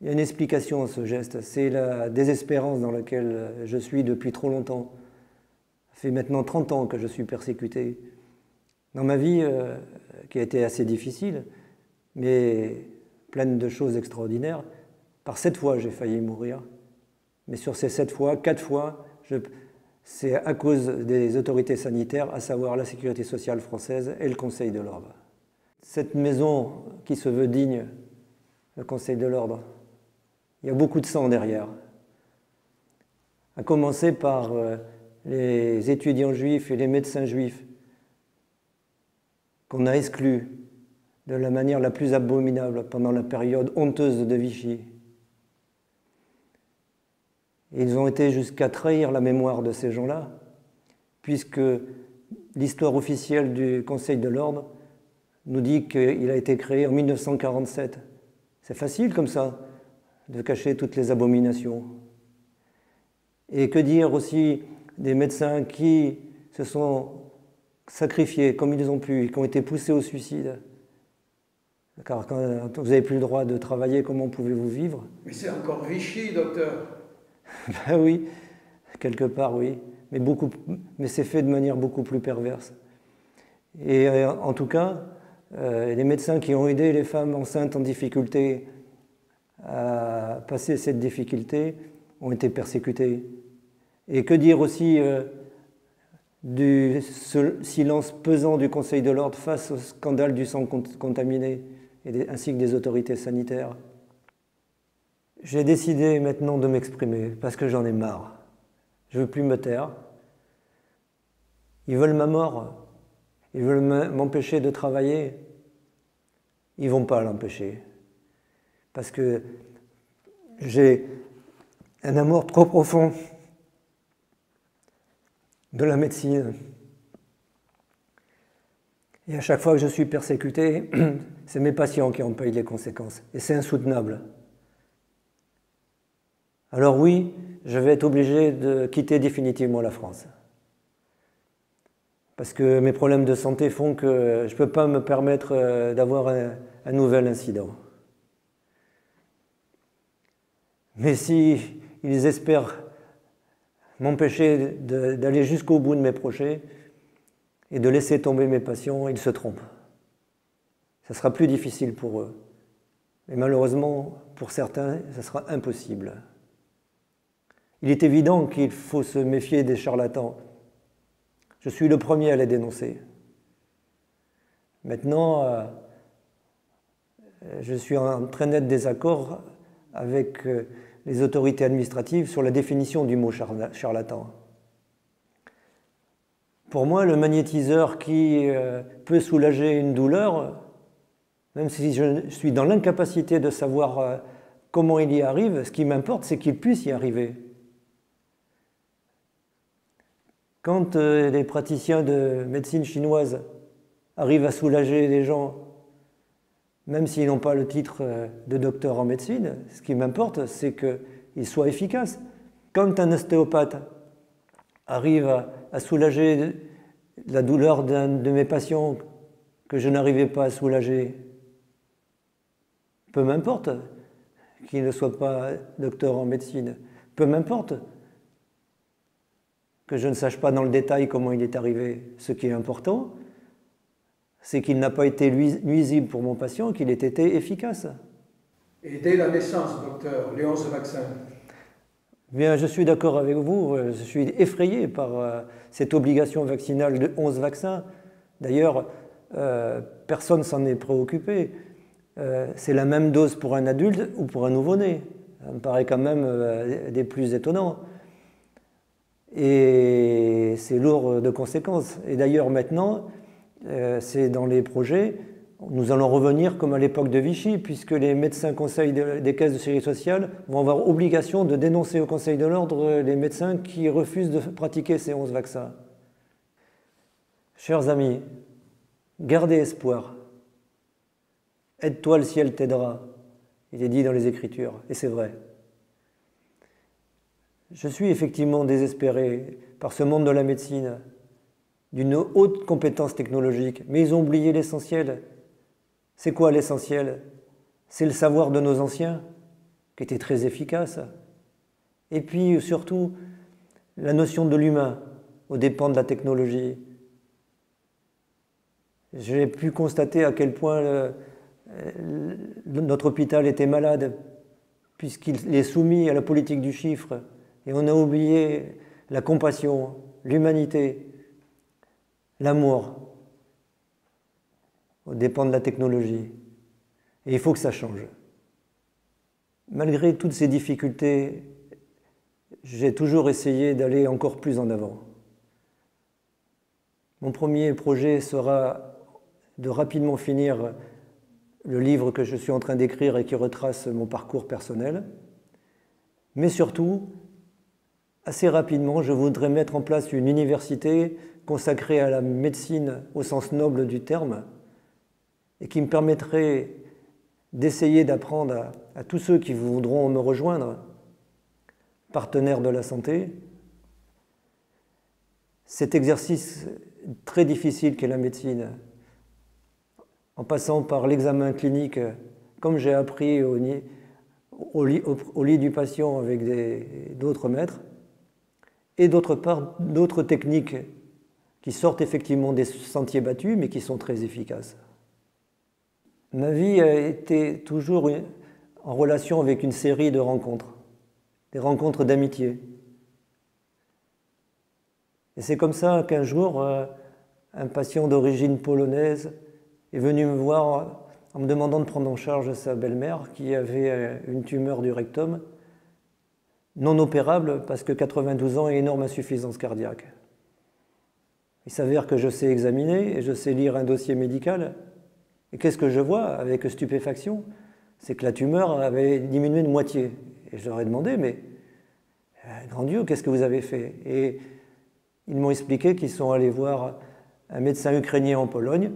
Il y a une explication à ce geste, c'est la désespérance dans laquelle je suis depuis trop longtemps. Ça fait maintenant 30 ans que je suis persécuté. Dans ma vie, qui a été assez difficile, mais pleine de choses extraordinaires, par 7 fois j'ai failli mourir. Mais sur ces 7 fois, 4 fois, c'est à cause des autorités sanitaires, à savoir la Sécurité sociale française et le Conseil de l'Ordre. Cette maison qui se veut digne, le Conseil de l'Ordre, il y a beaucoup de sang derrière. À commencer par les étudiants juifs et les médecins juifs qu'on a exclus de la manière la plus abominable pendant la période honteuse de Vichy. Ils ont été jusqu'à trahir la mémoire de ces gens-là, puisque l'histoire officielle du Conseil de l'Ordre nous dit qu'il a été créé en 1947. C'est facile comme ça, de cacher toutes les abominations. Et que dire aussi des médecins qui se sont sacrifiés comme ils ont pu et qui ont été poussés au suicide. Car quand vous n'avez plus le droit de travailler, comment pouvez-vous vivre? Mais c'est encore Vichy, docteur. Ben oui, quelque part oui, mais c'est fait de manière beaucoup plus perverse. Et en tout cas, les médecins qui ont aidé les femmes enceintes en difficulté à passer cette difficulté ont été persécutés. Et que dire aussi du silence pesant du Conseil de l'Ordre face au scandale du sang contaminé, ainsi que des autorités sanitaires. J'ai décidé maintenant de m'exprimer parce que j'en ai marre. Je ne veux plus me taire. Ils veulent ma mort. Ils veulent m'empêcher de travailler. Ils ne vont pas l'empêcher. Parce que j'ai un amour trop profond de la médecine. Et à chaque fois que je suis persécuté, c'est mes patients qui en payent les conséquences. Et c'est insoutenable. Alors oui, je vais être obligé de quitter définitivement la France. Parce que mes problèmes de santé font que je ne peux pas me permettre d'avoir un nouvel incident. Mais si ils espèrent m'empêcher d'aller jusqu'au bout de mes projets et de laisser tomber mes patients, ils se trompent. Ça sera plus difficile pour eux. Mais malheureusement, pour certains, ça sera impossible. Il est évident qu'il faut se méfier des charlatans. Je suis le premier à les dénoncer. Maintenant, je suis en très net désaccord avec les autorités administratives sur la définition du mot charlatan. Pour moi, le magnétiseur qui peut soulager une douleur, même si je suis dans l'incapacité de savoir comment il y arrive, ce qui m'importe, c'est qu'il puisse y arriver. Quand les praticiens de médecine chinoise arrivent à soulager les gens, même s'ils n'ont pas le titre de docteur en médecine, ce qui m'importe, c'est qu'ils soient efficaces. Quand un ostéopathe arrive à soulager la douleur d'un de mes patients que je n'arrivais pas à soulager, peu m'importe qu'il ne soit pas docteur en médecine, peu m'importe que je ne sache pas dans le détail comment il est arrivé. Ce qui est important, c'est qu'il n'a pas été nuisible pour mon patient, qu'il ait été efficace. Et dès la naissance, docteur, les 11 vaccins? Bien, je suis d'accord avec vous, je suis effrayé par cette obligation vaccinale de 11 vaccins. D'ailleurs, personne ne s'en est préoccupé. C'est la même dose pour un adulte ou pour un nouveau-né. Ça me paraît quand même des plus étonnants. Et c'est lourd de conséquences. Et d'ailleurs, maintenant, c'est dans les projets, nous allons revenir comme à l'époque de Vichy, puisque les médecins conseils des caisses de sécurité sociale vont avoir obligation de dénoncer au Conseil de l'Ordre les médecins qui refusent de pratiquer ces 11 vaccins. Chers amis, gardez espoir. Aide-toi, le ciel t'aidera. Il est dit dans les Écritures, et c'est vrai. Je suis effectivement désespéré par ce monde de la médecine, d'une haute compétence technologique, mais ils ont oublié l'essentiel. C'est quoi l'essentiel? C'est le savoir de nos anciens, qui était très efficace. Et puis surtout, la notion de l'humain aux dépens de la technologie. J'ai pu constater à quel point notre hôpital était malade, puisqu'il est soumis à la politique du chiffre, et on a oublié la compassion, l'humanité, l'amour, aux dépens de la technologie. Et il faut que ça change. Malgré toutes ces difficultés, j'ai toujours essayé d'aller encore plus en avant. Mon premier projet sera de rapidement finir le livre que je suis en train d'écrire et qui retrace mon parcours personnel. Mais surtout, assez rapidement, je voudrais mettre en place une université consacrée à la médecine au sens noble du terme et qui me permettrait d'essayer d'apprendre à tous ceux qui voudront me rejoindre, partenaires de la santé, cet exercice très difficile qu'est la médecine, en passant par l'examen clinique, comme j'ai appris au lit du patient avec d'autres maîtres, et d'autre part, d'autres techniques qui sortent effectivement des sentiers battus, mais qui sont très efficaces. Ma vie a été toujours en relation avec une série de rencontres, des rencontres d'amitié. Et c'est comme ça qu'un jour, un patient d'origine polonaise est venu me voir en me demandant de prendre en charge sa belle-mère qui avait une tumeur du rectum, non opérable parce que 92 ans et énorme insuffisance cardiaque. Il s'avère que je sais examiner et je sais lire un dossier médical. Et qu'est-ce que je vois avec stupéfaction? C'est que la tumeur avait diminué de moitié. Et je leur ai demandé, mais grand Dieu, qu'est-ce que vous avez fait? Et ils m'ont expliqué qu'ils sont allés voir un médecin ukrainien en Pologne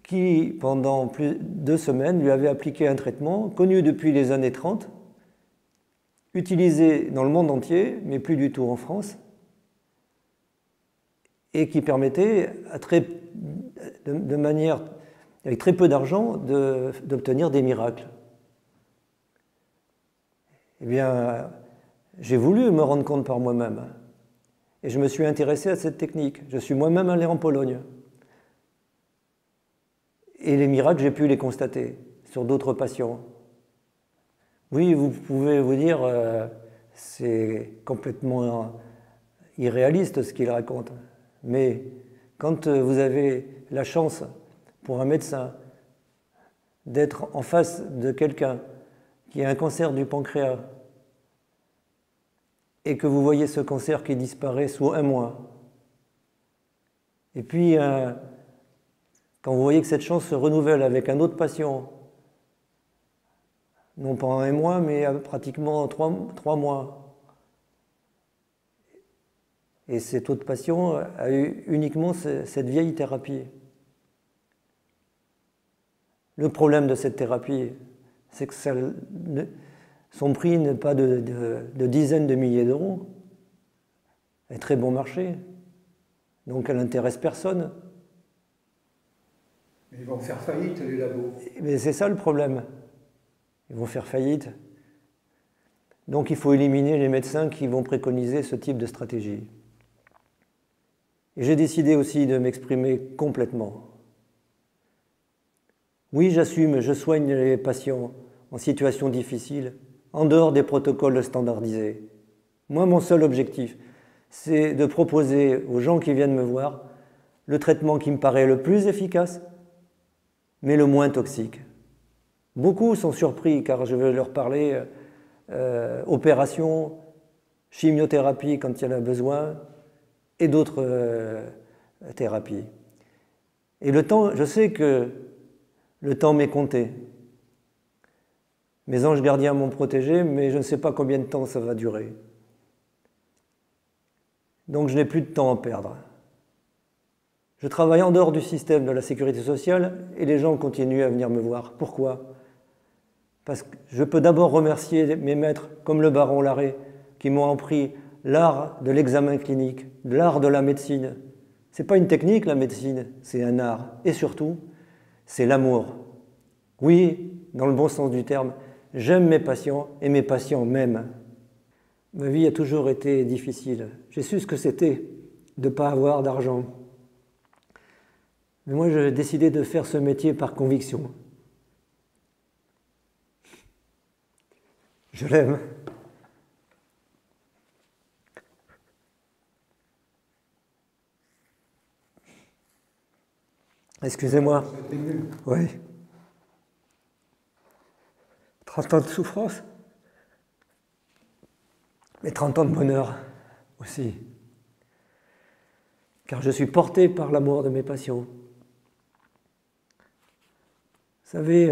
qui, pendant plus de 2 semaines, lui avait appliqué un traitement connu depuis les années 30, utilisé dans le monde entier, mais plus du tout en France, et qui permettait, de manière, avec très peu d'argent, d'obtenir des miracles. Eh bien, j'ai voulu me rendre compte par moi-même. Et je me suis intéressé à cette technique. Je suis moi-même allé en Pologne. Et les miracles, j'ai pu les constater sur d'autres patients. Oui, vous pouvez vous dire, c'est complètement irréaliste ce qu'il raconte. Mais quand vous avez la chance, pour un médecin, d'être en face de quelqu'un qui a un cancer du pancréas et que vous voyez ce cancer qui disparaît sous 1 mois, et puis quand vous voyez que cette chance se renouvelle avec un autre patient, non pas en 1 mois, mais pratiquement 3 mois, et cet autre patient a eu uniquement cette vieille thérapie. Le problème de cette thérapie, c'est que son prix n'est pas de dizaines de milliers d'euros. Elle est très bon marché. Donc elle n'intéresse personne. Mais ils vont faire faillite, les labos. Mais c'est ça le problème. Ils vont faire faillite. Donc il faut éliminer les médecins qui vont préconiser ce type de stratégie. Et j'ai décidé aussi de m'exprimer complètement. Oui, j'assume, je soigne les patients en situation difficile, en dehors des protocoles standardisés. Moi, mon seul objectif, c'est de proposer aux gens qui viennent me voir le traitement qui me paraît le plus efficace, mais le moins toxique. Beaucoup sont surpris car je vais leur parler opération, chimiothérapie quand il y en a besoin, et d'autres thérapies. Et le temps, je sais que le temps m'est compté. Mes anges gardiens m'ont protégé, mais je ne sais pas combien de temps ça va durer. Donc je n'ai plus de temps à perdre. Je travaille en dehors du système de la sécurité sociale et les gens continuent à venir me voir. Pourquoi? Parce que je peux d'abord remercier mes maîtres, comme le baron Larrey, qui m'ont appris l'art de l'examen clinique, l'art de la médecine. Ce n'est pas une technique, la médecine, c'est un art. Et surtout, c'est l'amour. Oui, dans le bon sens du terme, J'aime mes patients et mes patients m'aiment. Ma vie a toujours été difficile. J'ai su ce que c'était de ne pas avoir d'argent. Mais moi, j'ai décidé de faire ce métier par conviction. Je l'aime. Excusez-moi. Oui. 30 ans de souffrance, mais 30 ans de bonheur aussi. Car je suis porté par l'amour de mes patients. Vous savez,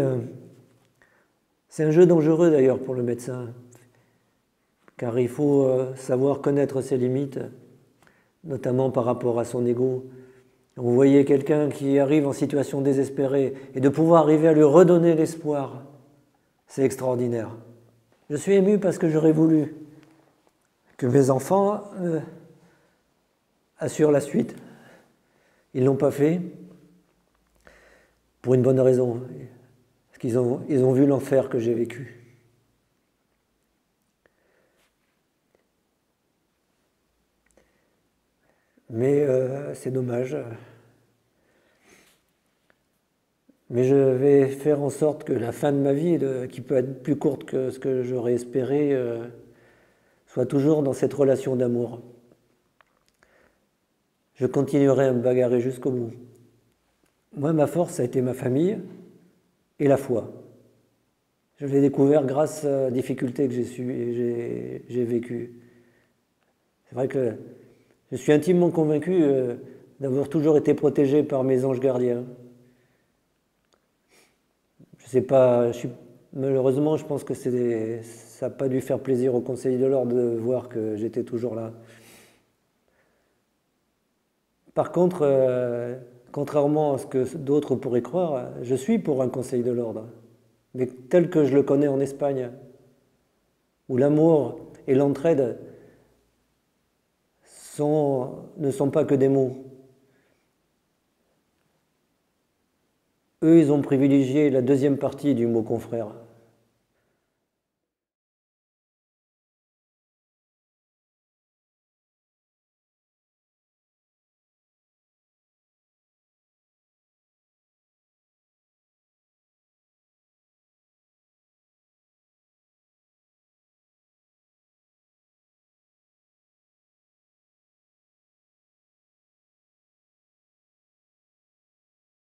c'est un jeu dangereux d'ailleurs pour le médecin, car il faut savoir connaître ses limites, notamment par rapport à son ego. Vous voyez quelqu'un qui arrive en situation désespérée et de pouvoir arriver à lui redonner l'espoir, c'est extraordinaire. Je suis ému parce que j'aurais voulu que mes enfants assurent la suite. Ils ne l'ont pas fait pour une bonne raison, parce qu'ils ont vu l'enfer que j'ai vécu. Mais c'est dommage. Mais je vais faire en sorte que la fin de ma vie, qui peut être plus courte que ce que j'aurais espéré, soit toujours dans cette relation d'amour. Je continuerai à me bagarrer jusqu'au bout. Moi, ma force, ça a été ma famille et la foi. Je l'ai découvert grâce aux difficultés que j'ai vécues. C'est vrai que je suis intimement convaincu d'avoir toujours été protégé par mes anges gardiens. Je sais pas, malheureusement, je pense que ça n'a pas dû faire plaisir au Conseil de l'Ordre de voir que j'étais toujours là. Par contre, contrairement à ce que d'autres pourraient croire, je suis pour un Conseil de l'Ordre, mais tel que je le connais en Espagne, où l'amour et l'entraide ne sont pas que des mots. Eux, ils ont privilégié la deuxième partie du mot confrère.